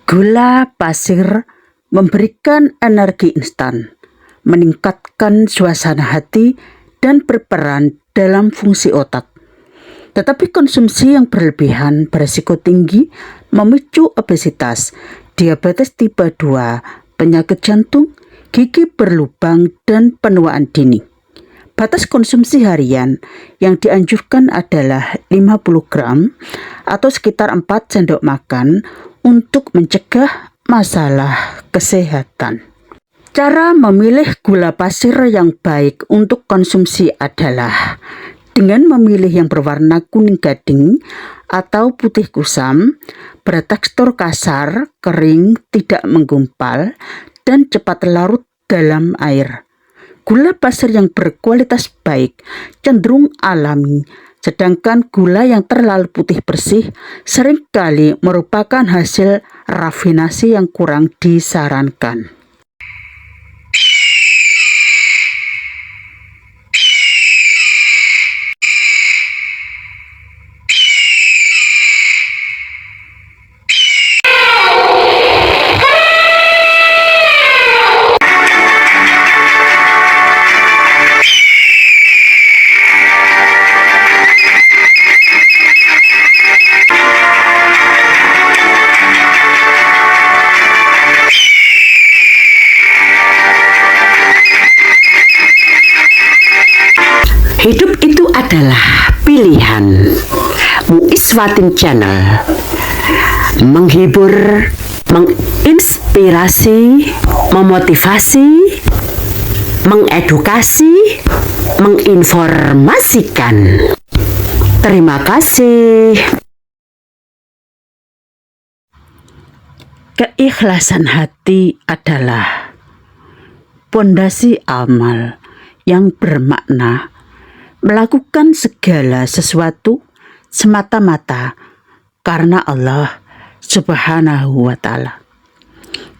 Gula pasir memberikan energi instan, meningkatkan suasana hati, dan berperan dalam fungsi otak. Tetapi konsumsi yang berlebihan beresiko tinggi memicu obesitas, diabetes tipe 2, penyakit jantung, gigi berlubang, dan penuaan dini. Batas konsumsi harian yang dianjurkan adalah 50 gram atau sekitar 4 sendok makan untuk mencegah masalah kesehatan. Cara memilih gula pasir yang baik untuk konsumsi adalah dengan memilih yang berwarna kuning gading atau putih kusam, bertekstur kasar, kering, tidak menggumpal, dan cepat larut dalam air. Gula pasir yang berkualitas baik cenderung alami, sedangkan gula yang terlalu putih bersih seringkali merupakan hasil rafinasi yang kurang disarankan. Hidup itu adalah pilihan. Muiswatin Channel menghibur, menginspirasi, memotivasi, mengedukasi, menginformasikan. Terima kasih. Keikhlasan hati adalah pondasi amal yang bermakna melakukan segala sesuatu semata-mata karena Allah Subhanahu wa Ta'ala,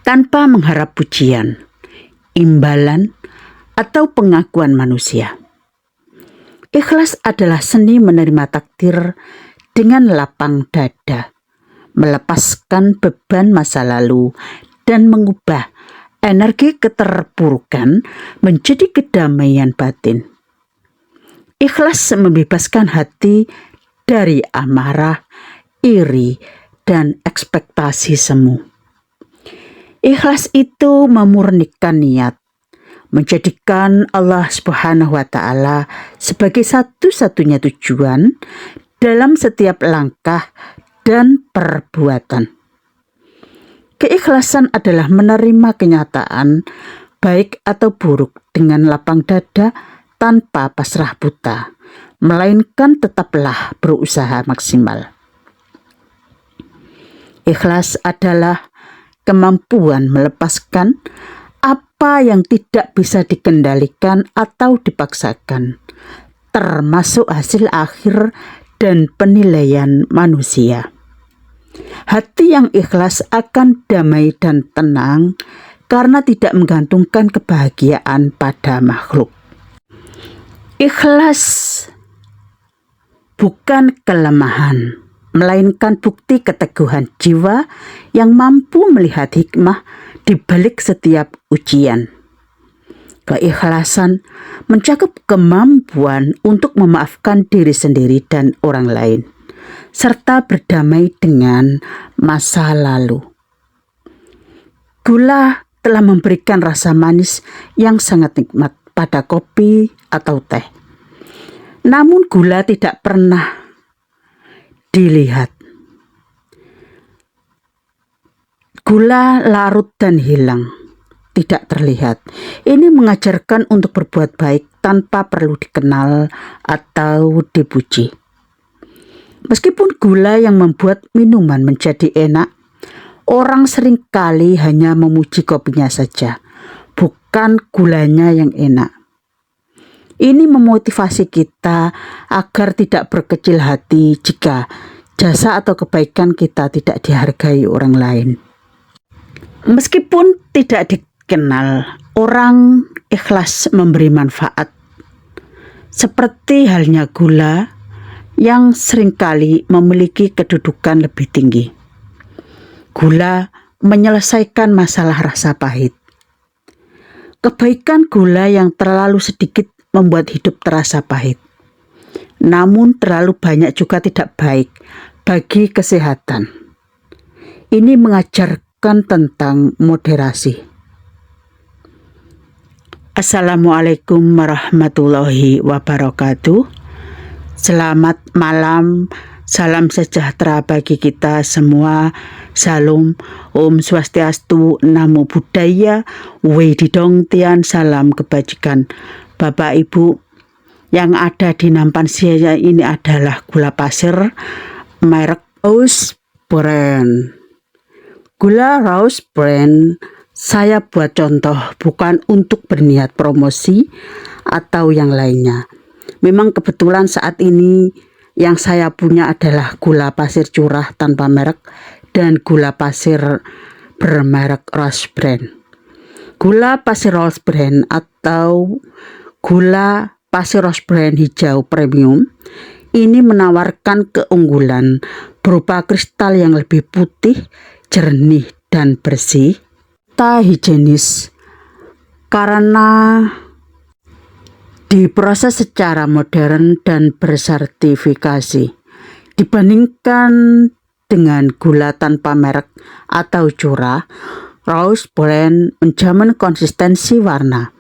tanpa mengharap pujian, imbalan, atau pengakuan manusia. Ikhlas adalah seni menerima takdir dengan lapang dada, melepaskan beban masa lalu, dan mengubah energi keterpurukan menjadi kedamaian batin. Ikhlas membebaskan hati dari amarah, iri, dan ekspektasi semu. Ikhlas itu memurnikan niat, menjadikan Allah Subhanahu wa Ta'ala sebagai satu-satunya tujuan dalam setiap langkah dan perbuatan. Keikhlasan adalah menerima kenyataan baik atau buruk dengan lapang dada tanpa pasrah buta, melainkan tetaplah berusaha maksimal. Ikhlas adalah kemampuan melepaskan apa yang tidak bisa dikendalikan atau dipaksakan, termasuk hasil akhir dan penilaian manusia. Hati yang ikhlas akan damai dan tenang karena tidak menggantungkan kebahagiaan pada makhluk. Ikhlas bukan kelemahan, melainkan bukti keteguhan jiwa yang mampu melihat hikmah di balik setiap ujian. Keikhlasan mencakup kemampuan untuk memaafkan diri sendiri dan orang lain, serta berdamai dengan masa lalu. Gula telah memberikan rasa manis yang sangat nikmat pada kopi atau teh. Namun gula tidak pernah dilihat. Gula larut dan hilang, tidak terlihat. Ini mengajarkan untuk berbuat baik tanpa perlu dikenal atau dipuji. Meskipun gula yang membuat minuman menjadi enak, orang seringkali hanya memuji kopinya saja, bukan gulanya yang enak. Ini memotivasi kita agar tidak berkecil hati jika jasa atau kebaikan kita tidak dihargai orang lain. Meskipun tidak dikenal, orang ikhlas memberi manfaat. Seperti halnya gula yang seringkali memiliki kedudukan lebih tinggi. Gula menyelesaikan masalah rasa pahit. Kebaikan gula yang terlalu sedikit membuat hidup terasa pahit. Namun terlalu banyak juga tidak baik bagi kesehatan. Ini mengajarkan tentang moderasi. Assalamualaikum warahmatullahi wabarakatuh. Selamat malam, salam sejahtera bagi kita semua. Salam, Om Swastiastu, Namo Buddhaya, Wedidong Tian, salam kebajikan. Bapak Ibu, yang ada di nampan saya ini adalah gula pasir merek Rose Brand. Gula Rose Brand saya buat contoh, bukan untuk berniat promosi atau yang lainnya. Memang kebetulan saat ini yang saya punya adalah gula pasir curah tanpa merek dan gula pasir bermerek Rose Brand. Gula pasir Rose Brand atau gula pasir Rose Brand hijau premium ini menawarkan keunggulan berupa kristal yang lebih putih, jernih, dan bersih, higienis karena diproses secara modern dan bersertifikasi. Dibandingkan dengan gula tanpa merek atau curah, Rose Brand menjamin konsistensi warna,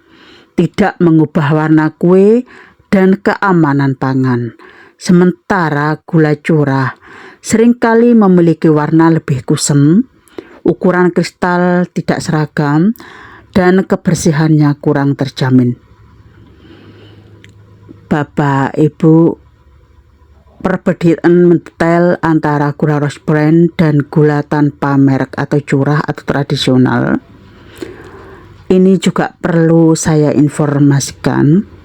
tidak mengubah warna kue dan keamanan pangan. Sementara gula curah seringkali memiliki warna lebih kusam, ukuran kristal tidak seragam, dan kebersihannya kurang terjamin. Bapak Ibu, perbedaan mendetail antara gula Rose Brand dan gula tanpa merek atau curah atau tradisional ini juga perlu saya informasikan.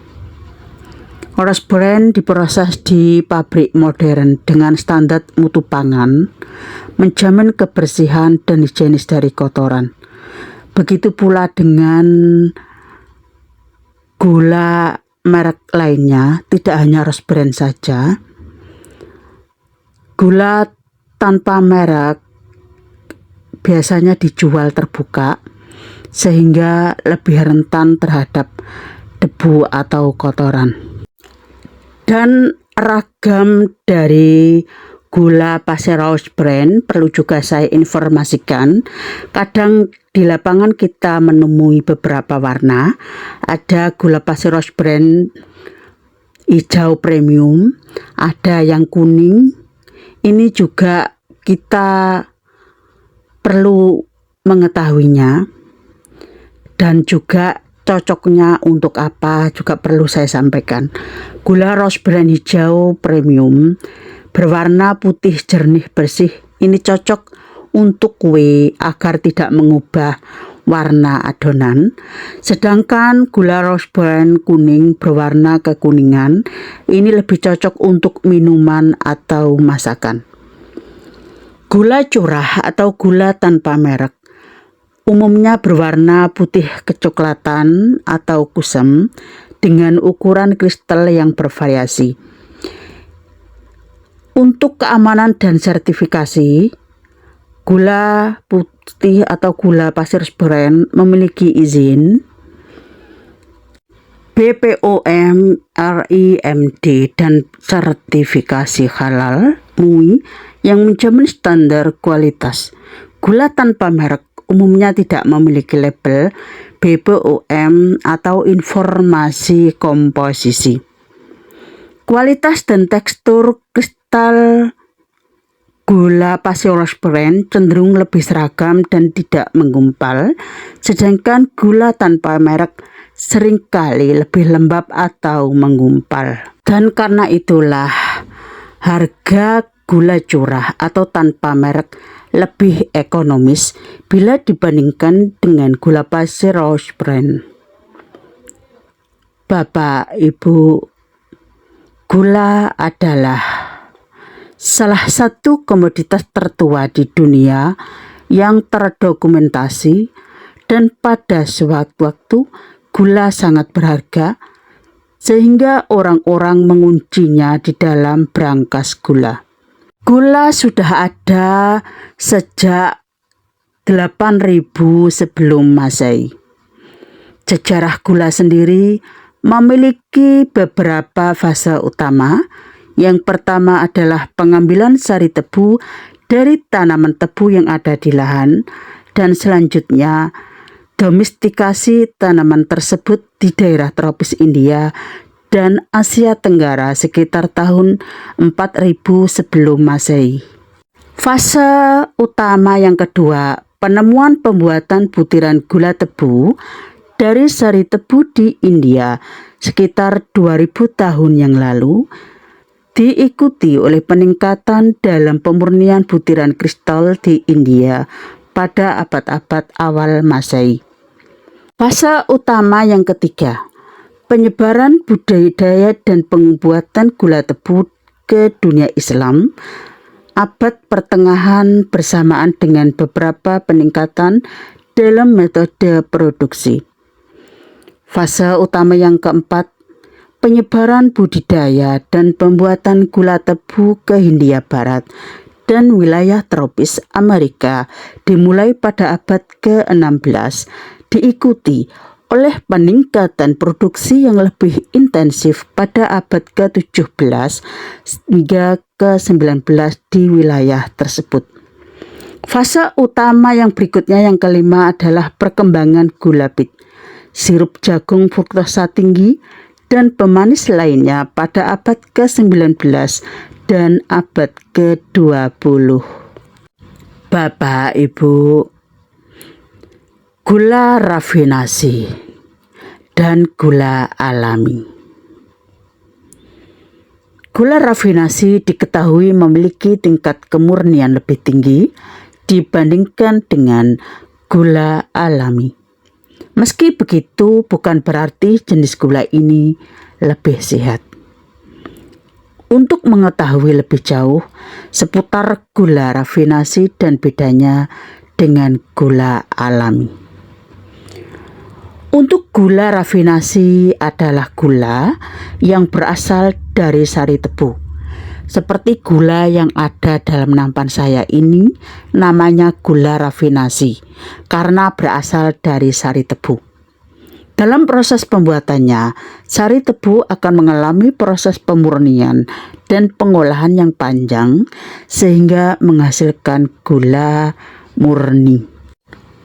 Rose Brand diproses di pabrik modern dengan standar mutu pangan, menjamin kebersihan dan higienis dari kotoran. Begitu pula dengan gula merek lainnya, tidak hanya Rose Brand saja. Gula tanpa merek biasanya dijual terbuka sehingga lebih rentan terhadap debu atau kotoran. Dan ragam dari gula pasir Rose Brand perlu juga saya informasikan. Kadang di lapangan kita menemui beberapa warna. Ada gula pasir Rose Brand hijau premium, ada yang kuning. Ini juga kita perlu mengetahuinya, dan juga cocoknya untuk apa juga perlu saya sampaikan. Gula Rose Brand hijau premium berwarna putih jernih bersih. Ini cocok untuk kue agar tidak mengubah warna adonan. Sedangkan gula Rose Brand kuning berwarna kekuningan. Ini lebih cocok untuk minuman atau masakan. Gula curah atau gula tanpa merek umumnya berwarna putih kecoklatan atau kusam dengan ukuran kristal yang bervariasi. Untuk keamanan dan sertifikasi, gula putih atau gula pasir Brand memiliki izin BPOM, RIMD, dan sertifikasi halal MUI yang menjamin standar kualitas. Gula tanpa merek umumnya tidak memiliki label BPOM atau informasi komposisi. Kualitas dan tekstur kristal gula pasir Rose Brand cenderung lebih seragam dan tidak menggumpal, sedangkan gula tanpa merek seringkali lebih lembab atau menggumpal. Dan karena itulah harga gula curah atau tanpa merek lebih ekonomis bila dibandingkan dengan gula pasir Rose Brand. Bapak Ibu, gula adalah salah satu komoditas tertua di dunia yang terdokumentasi, dan pada suatu waktu gula sangat berharga sehingga orang-orang menguncinya di dalam brankas gula. Gula sudah ada sejak 8000 sebelum Masehi. Sejarah gula sendiri memiliki beberapa fase utama. Yang pertama adalah pengambilan sari tebu dari tanaman tebu yang ada di lahan, dan selanjutnya domestikasi tanaman tersebut di daerah tropis India dan Asia Tenggara sekitar tahun 4000 sebelum Masehi. Fase utama yang kedua, penemuan pembuatan butiran gula tebu dari sari tebu di India sekitar 2000 tahun yang lalu, diikuti oleh peningkatan dalam pemurnian butiran kristal di India pada abad-abad awal Masehi. Fase utama yang ketiga, penyebaran budaya dan pembuatan gula tebu ke dunia Islam abad pertengahan bersamaan dengan beberapa peningkatan dalam metode produksi. Fase utama yang keempat, penyebaran budidaya dan pembuatan gula tebu ke Hindia Barat dan wilayah tropis Amerika dimulai pada abad ke-16, diikuti oleh peningkatan produksi yang lebih intensif pada abad ke-17 hingga ke-19 di wilayah tersebut. Fase utama yang berikutnya yang kelima adalah perkembangan gula bit, sirup jagung fruktosa tinggi, dan pemanis lainnya pada abad ke-19 dan abad ke-20. Bapak, Ibu, gula rafinasi dan gula alami. Gula rafinasi diketahui memiliki tingkat kemurnian lebih tinggi dibandingkan dengan gula alami. Meski begitu, bukan berarti jenis gula ini lebih sehat. Untuk mengetahui lebih jauh seputar gula rafinasi dan bedanya dengan gula alami. Untuk gula rafinasi adalah gula yang berasal dari sari tebu. Seperti gula yang ada dalam nampan saya ini, namanya gula rafinasi karena berasal dari sari tebu. Dalam proses pembuatannya, sari tebu akan mengalami proses pemurnian dan pengolahan yang panjang sehingga menghasilkan gula murni.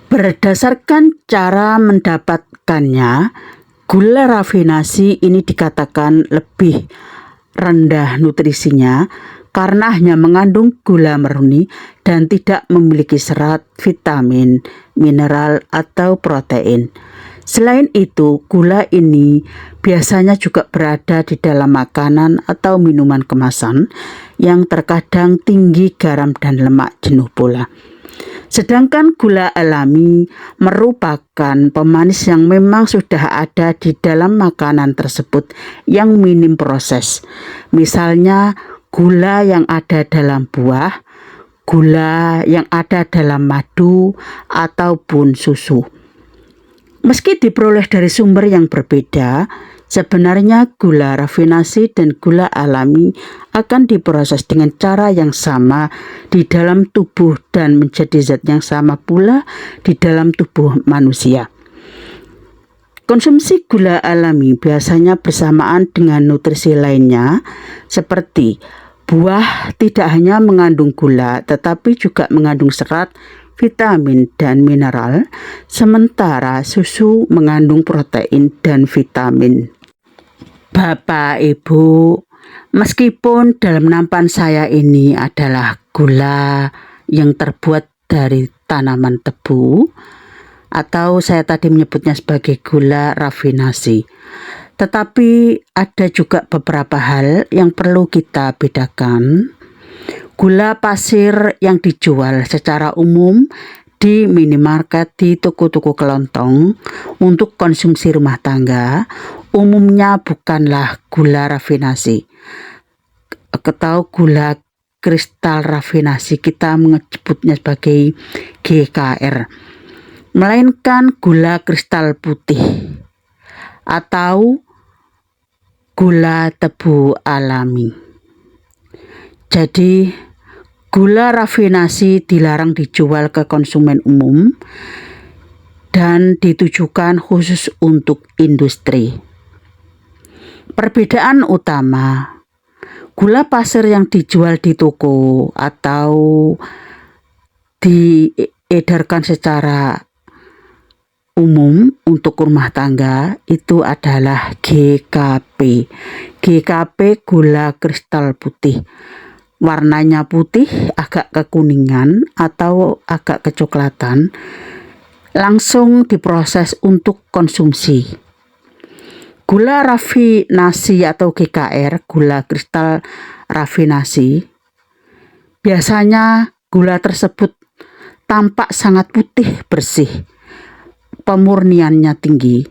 Berdasarkan cara mendapatkannya, gula rafinasi ini dikatakan lebih rendah nutrisinya karena hanya mengandung gula murni dan tidak memiliki serat, vitamin, mineral, atau protein. Selain itu, gula ini biasanya juga berada di dalam makanan atau minuman kemasan yang terkadang tinggi garam dan lemak jenuh pula. Sedangkan gula alami merupakan pemanis yang memang sudah ada di dalam makanan tersebut yang minim proses. Misalnya gula yang ada dalam buah, gula yang ada dalam madu, ataupun susu. Meski diperoleh dari sumber yang berbeda, sebenarnya gula rafinasi dan gula alami akan diproses dengan cara yang sama di dalam tubuh dan menjadi zat yang sama pula di dalam tubuh manusia. Konsumsi gula alami biasanya bersamaan dengan nutrisi lainnya, seperti buah tidak hanya mengandung gula tetapi juga mengandung serat, vitamin, dan mineral, sementara susu mengandung protein dan vitamin. Bapak, Ibu, meskipun dalam nampan saya ini adalah gula yang terbuat dari tanaman tebu, atau saya tadi menyebutnya sebagai gula rafinasi, tetapi ada juga beberapa hal yang perlu kita bedakan. Gula pasir yang dijual secara umum di minimarket, di toko-toko kelontong untuk konsumsi rumah tangga umumnya bukanlah gula rafinasi. Atau gula kristal rafinasi, kita menyebutnya sebagai GKR, melainkan gula kristal putih atau gula tebu alami. Jadi gula rafinasi dilarang dijual ke konsumen umum dan ditujukan khusus untuk industri. Perbedaan utama, gula pasir yang dijual di toko atau diedarkan secara umum untuk rumah tangga itu adalah GKP. GKP gula kristal putih. Warnanya putih, agak kekuningan atau agak kecoklatan, langsung diproses untuk konsumsi. Gula rafinasi atau GKR, gula kristal rafinasi, biasanya gula tersebut tampak sangat putih bersih, pemurniannya tinggi,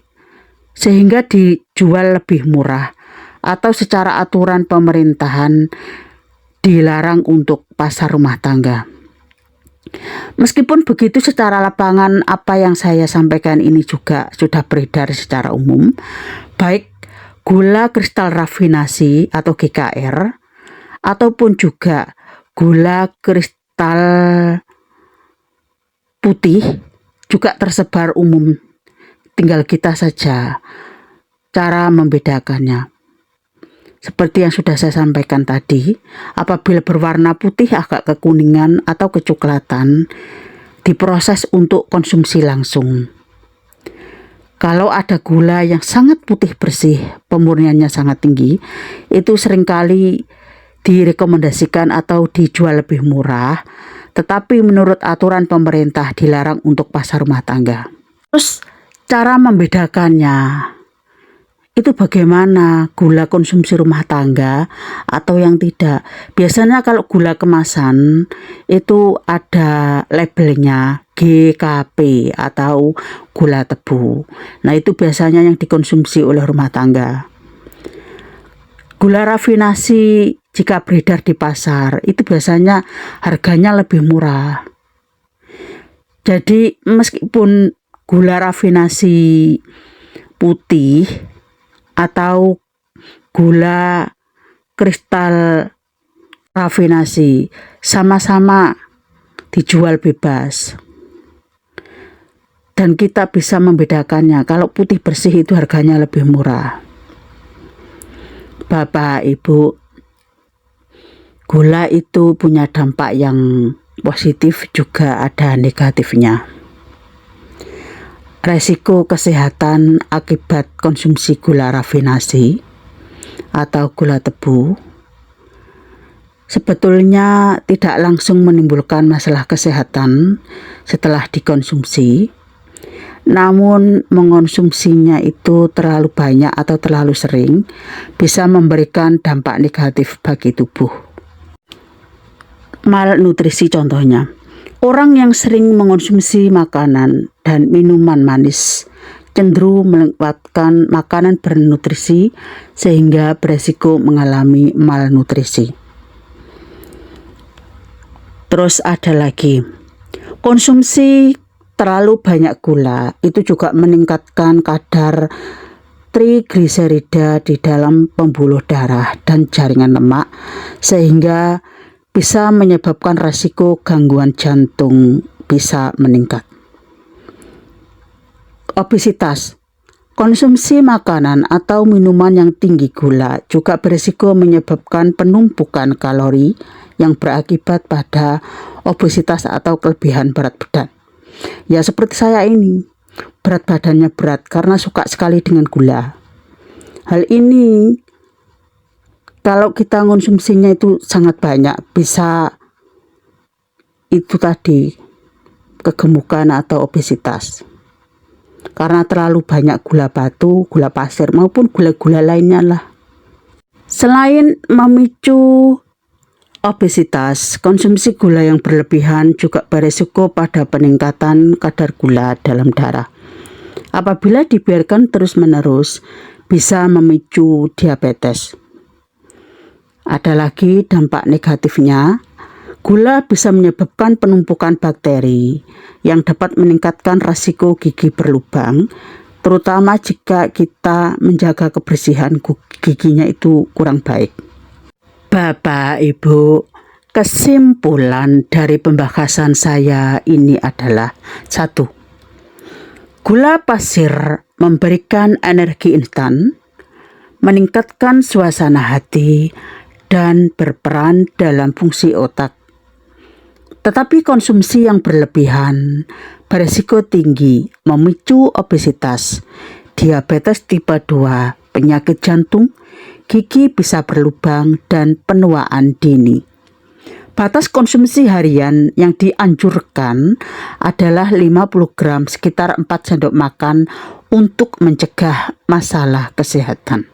sehingga dijual lebih murah atau secara aturan pemerintahan dilarang untuk pasar rumah tangga. Meskipun begitu, secara lapangan apa yang saya sampaikan ini juga sudah beredar secara umum, baik gula kristal rafinasi atau GKR ataupun juga gula kristal putih juga tersebar umum. Tinggal kita saja cara membedakannya. Seperti yang sudah saya sampaikan tadi, apabila berwarna putih agak kekuningan atau kecoklatan, diproses untuk konsumsi langsung. Kalau ada gula yang sangat putih bersih, pemurniannya sangat tinggi, itu seringkali direkomendasikan atau dijual lebih murah, tetapi menurut aturan pemerintah dilarang untuk pasar rumah tangga. Terus cara membedakannya, itu bagaimana gula konsumsi rumah tangga atau yang tidak. Biasanya kalau gula kemasan itu ada labelnya GKP atau gula tebu. Nah, itu biasanya yang dikonsumsi oleh rumah tangga. Gula rafinasi jika beredar di pasar itu biasanya harganya lebih murah. Jadi meskipun gula rafinasi putih atau gula kristal rafinasi sama-sama dijual bebas, dan kita bisa membedakannya. Kalau putih bersih itu harganya lebih murah. Bapak Ibu, gula itu punya dampak yang positif, juga ada negatifnya. Resiko kesehatan akibat konsumsi gula rafinasi atau gula tebu sebetulnya tidak langsung menimbulkan masalah kesehatan setelah dikonsumsi, namun mengonsumsinya itu terlalu banyak atau terlalu sering bisa memberikan dampak negatif bagi tubuh. Malnutrisi contohnya, orang yang sering mengonsumsi makanan dan minuman manis cenderung melewatkan makanan bernutrisi sehingga beresiko mengalami malnutrisi. Terus ada lagi, konsumsi terlalu banyak gula itu juga meningkatkan kadar trigliserida di dalam pembuluh darah dan jaringan lemak, sehingga bisa menyebabkan risiko gangguan jantung bisa meningkat. Obesitas, konsumsi makanan atau minuman yang tinggi gula juga berisiko menyebabkan penumpukan kalori yang berakibat pada obesitas atau kelebihan berat badan. Ya, seperti saya ini, berat badannya berat karena suka sekali dengan gula. Hal ini kalau kita konsumsinya itu sangat banyak, bisa itu tadi kegemukan atau obesitas. Karena terlalu banyak gula batu, gula pasir maupun gula-gula lainnya lah. Selain memicu obesitas, konsumsi gula yang berlebihan juga berisiko pada peningkatan kadar gula dalam darah. Apabila dibiarkan terus-menerus, bisa memicu diabetes. Ada lagi dampak negatifnya, gula bisa menyebabkan penumpukan bakteri yang dapat meningkatkan risiko gigi berlubang, terutama jika kita menjaga kebersihan giginya itu kurang baik. Bapak, Ibu, Kesimpulan dari pembahasan saya ini adalah 1. Gula pasir memberikan energi instan, meningkatkan suasana hati, dan berperan dalam fungsi otak. Tetapi konsumsi yang berlebihan berisiko tinggi memicu obesitas, diabetes tipe 2, penyakit jantung, gigi bisa berlubang, dan penuaan dini. Batas konsumsi harian yang dianjurkan adalah 50 gram, sekitar 4 sendok makan untuk mencegah masalah kesehatan.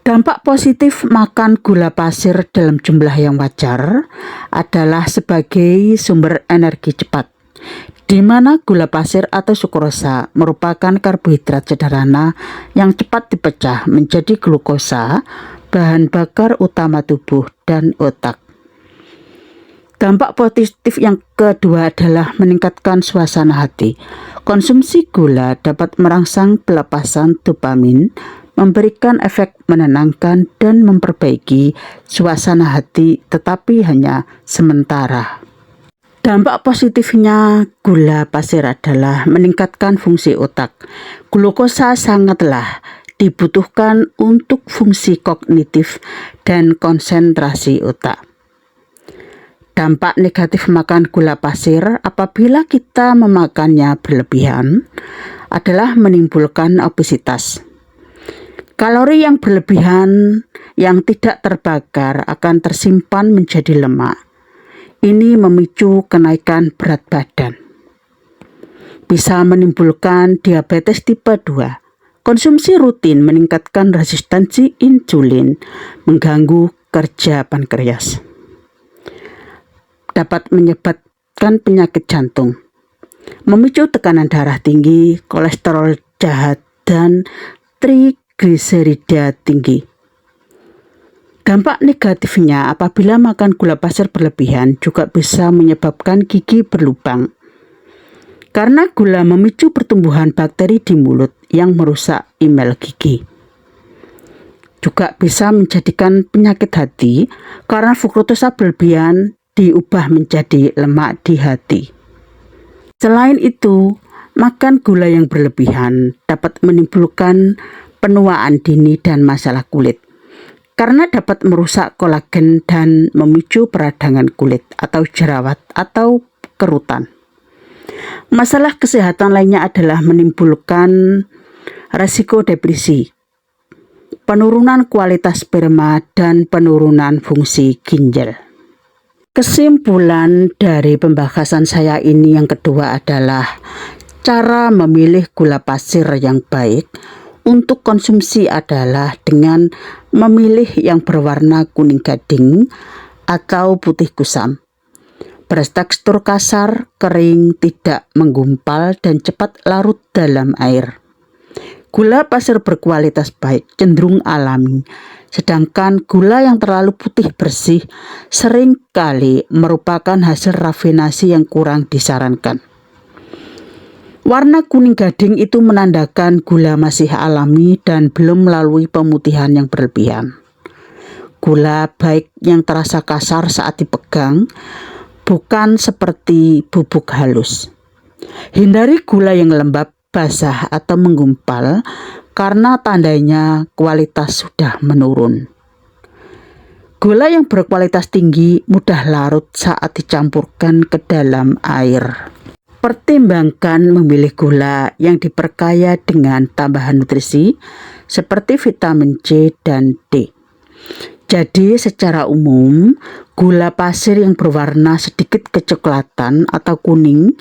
Dampak positif makan gula pasir dalam jumlah yang wajar adalah sebagai sumber energi cepat, di mana gula pasir atau sukrosa merupakan karbohidrat sederhana yang cepat dipecah menjadi glukosa, bahan bakar utama tubuh dan otak. Dampak positif yang kedua adalah meningkatkan suasana hati. Konsumsi gula dapat merangsang pelepasan dopamin, memberikan efek menenangkan dan memperbaiki suasana hati, tetapi hanya sementara. Dampak positifnya gula pasir adalah meningkatkan fungsi otak. Glukosa sangatlah dibutuhkan untuk fungsi kognitif dan konsentrasi otak. Dampak negatif makan gula pasir apabila kita memakannya berlebihan adalah menimbulkan obesitas. Kalori yang berlebihan yang tidak terbakar akan tersimpan menjadi lemak. Ini memicu kenaikan berat badan. Bisa menimbulkan diabetes tipe 2. Konsumsi rutin meningkatkan resistensi insulin, mengganggu kerja pankreas. Dapat menyebabkan penyakit jantung, memicu tekanan darah tinggi, kolesterol jahat, dan trigliserida tinggi. Dampak negatifnya apabila makan gula pasir berlebihan juga bisa menyebabkan gigi berlubang. Karena gula memicu pertumbuhan bakteri di mulut yang merusak email gigi. Juga bisa menjadikan penyakit hati karena fruktosa berlebihan diubah menjadi lemak di hati. Selain itu, makan gula yang berlebihan dapat menimbulkan penuaan dini dan masalah kulit. Karena dapat merusak kolagen dan memicu peradangan kulit atau jerawat atau kerutan. Masalah kesehatan lainnya adalah menimbulkan resiko depresi, penurunan kualitas sperma, dan penurunan fungsi ginjal. Kesimpulan dari pembahasan saya ini yang kedua adalah cara memilih gula pasir yang baik untuk konsumsi adalah dengan memilih yang berwarna kuning gading atau putih kusam. Bertekstur kasar, kering, tidak menggumpal, dan cepat larut dalam air. Gula pasir berkualitas baik, cenderung alami, sedangkan gula yang terlalu putih bersih seringkali merupakan hasil rafinasi yang kurang disarankan. Warna kuning gading itu menandakan gula masih alami dan belum melalui pemutihan yang berlebihan. Gula baik yang terasa kasar saat dipegang, bukan seperti bubuk halus. Hindari gula yang lembab, basah, atau menggumpal karena tandanya kualitas sudah menurun. Gula yang berkualitas tinggi mudah larut saat dicampurkan ke dalam air. Pertimbangkan memilih gula yang diperkaya dengan tambahan nutrisi seperti vitamin C dan D. Jadi secara umum, gula pasir yang berwarna sedikit kecoklatan atau kuning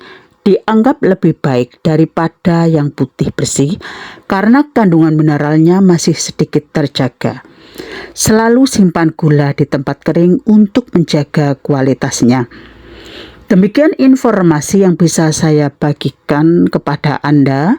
dianggap lebih baik daripada yang putih bersih karena kandungan mineralnya masih sedikit terjaga. Selalu simpan gula di tempat kering untuk menjaga kualitasnya. Demikian informasi yang bisa saya bagikan kepada Anda.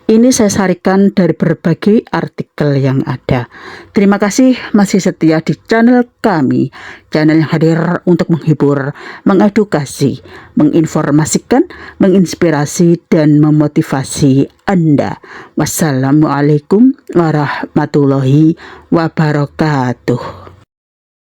Ini saya sarikan dari berbagai artikel yang ada. Terima kasih masih setia di channel kami. Channel yang hadir untuk menghibur, mengedukasi, menginformasikan, menginspirasi, dan memotivasi Anda. Wassalamualaikum warahmatullahi wabarakatuh.